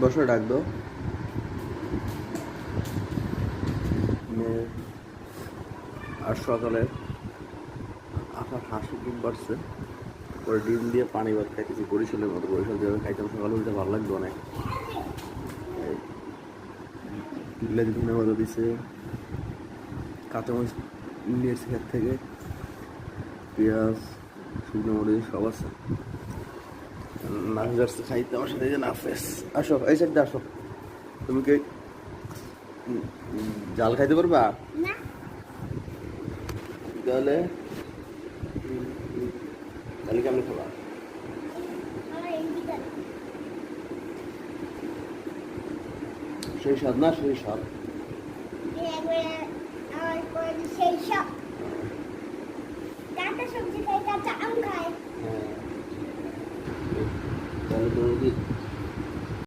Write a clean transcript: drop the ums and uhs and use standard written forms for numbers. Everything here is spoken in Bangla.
বসো, ডাক দাও। আর সকালে আপনার হাসি ডিম পারছে, ওই ডিম দিয়ে পানি ভাত খাইতেছি বরিশালের মতো। বরিশাল যেভাবে খাইতাম সকালে উঠতে ভালো লাগতো অনেক। বিলাতি ধনে পাতা দিছে, কাঁচামরিচ নিয়েছি ক্ষেত থেকে, পেঁয়াজ, শুকনো মরিচ সব আছে। নাফিস আসছে খাইতে আমার সাথে। এই যে নাফিস, আসো এই সাইডে আসো। তুমি কি জাল খাইতে পারবা? তাহলে তাহলে কেমন খাবা? সেই স্বাদ না, সেই স্বাদ। তাহলে তুমি কি